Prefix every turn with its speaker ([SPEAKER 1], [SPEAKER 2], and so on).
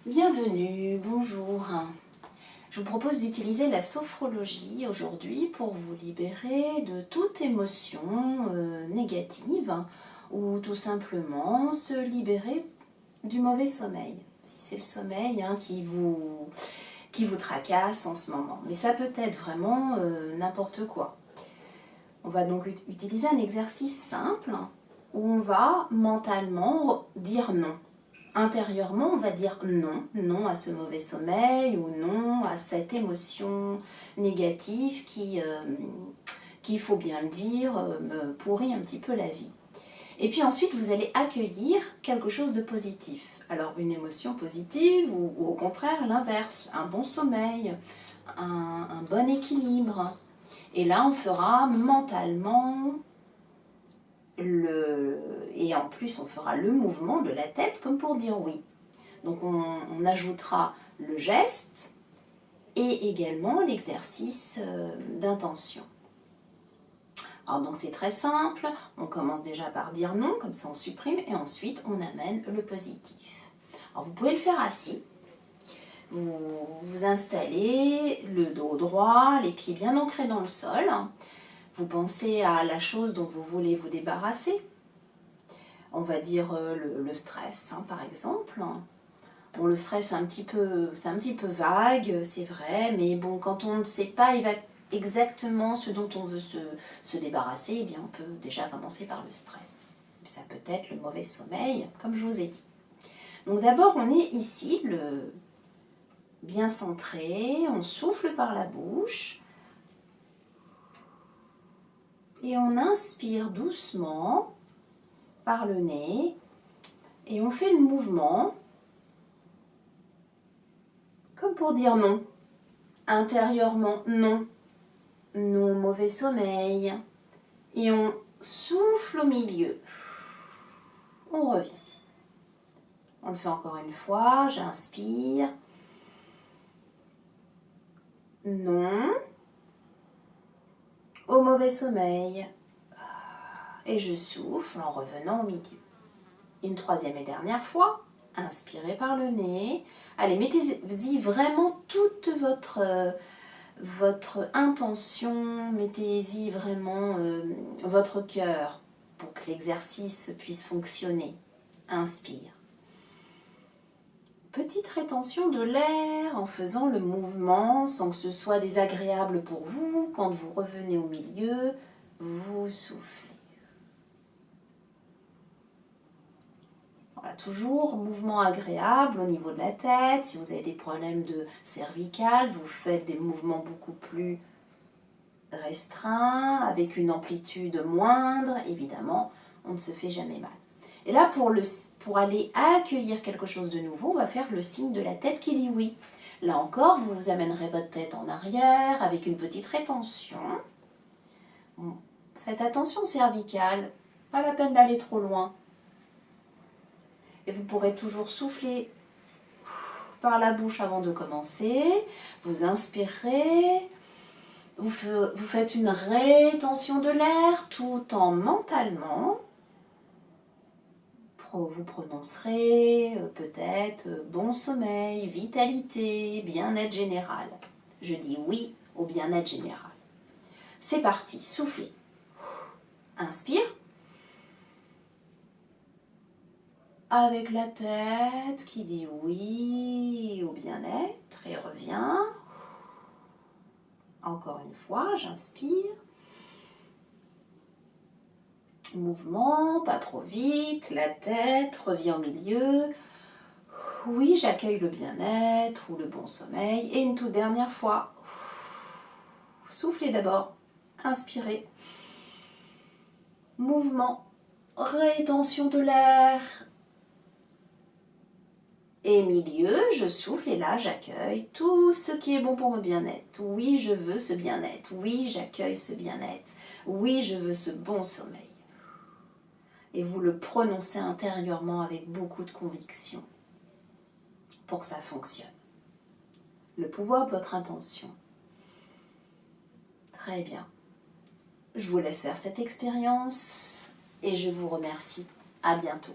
[SPEAKER 1] Bienvenue, bonjour. Je vous propose d'utiliser la sophrologie aujourd'hui pour vous libérer de toute émotion négative ou tout simplement se libérer du mauvais sommeil. Si c'est le sommeil qui vous tracasse en ce moment. Mais ça peut être vraiment n'importe quoi. On va donc utiliser un exercice simple où on va mentalement dire non. Intérieurement, on va dire non, non à ce mauvais sommeil ou non à cette émotion négative qui, il faut bien le dire, me pourrit un petit peu la vie. Et puis ensuite, vous allez accueillir quelque chose de positif. Alors une émotion positive ou au contraire l'inverse, un bon sommeil, un bon équilibre. Et là, on fera mentalement et en plus on fera le mouvement de la tête comme pour dire oui. Donc on ajoutera le geste et également l'exercice d'intention. Alors donc c'est très simple, on commence déjà par dire non, comme ça on supprime et ensuite on amène le positif. Alors vous pouvez le faire assis, vous vous installez le dos droit, les pieds bien ancrés dans le sol, vous pensez à la chose dont vous voulez vous débarrasser. On va dire le stress, par exemple. Bon, le stress, c'est un petit peu vague, c'est vrai, mais bon, quand on ne sait pas exactement ce dont on veut se débarrasser, eh bien, on peut déjà commencer par le stress. Ça peut être le mauvais sommeil, comme je vous ai dit. Donc d'abord, on est ici, bien centré, on souffle par la bouche, et on inspire doucement par le nez et on fait le mouvement comme pour dire non. Intérieurement, non. Non, mauvais sommeil. Et on souffle au milieu. On revient. On le fait encore une fois. J'inspire. Non. Au mauvais sommeil. Et je souffle en revenant au milieu. Une troisième et dernière fois. Inspirez par le nez. Allez, mettez-y vraiment toute votre intention, mettez-y vraiment votre cœur pour que l'exercice puisse fonctionner. Inspire. Petite rétention de l'air en faisant le mouvement sans que ce soit désagréable pour vous. Quand vous revenez au milieu, vous soufflez. Voilà, toujours mouvement agréable au niveau de la tête. Si vous avez des problèmes de cervicales, vous faites des mouvements beaucoup plus restreints, avec une amplitude moindre. Évidemment, on ne se fait jamais mal. Et là, pour aller accueillir quelque chose de nouveau, on va faire le signe de la tête qui dit oui. Là encore, vous amènerez votre tête en arrière avec une petite rétention. Faites attention aux cervicales, pas la peine d'aller trop loin. Et vous pourrez toujours souffler par la bouche avant de commencer. Vous inspirez, vous faites une rétention de l'air tout en mentalement. Vous prononcerez peut-être bon sommeil, vitalité, bien-être général. Je dis oui au bien-être général. C'est parti, soufflez. Inspire. Avec la tête qui dit oui au bien-être et revient. Encore une fois, j'inspire. Mouvement, pas trop vite, la tête revient au milieu. Oui, j'accueille le bien-être ou le bon sommeil. Et une toute dernière fois. Soufflez d'abord, inspirez. Mouvement, rétention de l'air. Et milieu, je souffle et là j'accueille tout ce qui est bon pour mon bien-être. Oui, je veux ce bien-être. Oui, j'accueille ce bien-être. Oui, je veux ce bon sommeil. Et vous le prononcez intérieurement avec beaucoup de conviction pour que ça fonctionne. Le pouvoir de votre intention. Très bien. Je vous laisse faire cette expérience et je vous remercie. À bientôt.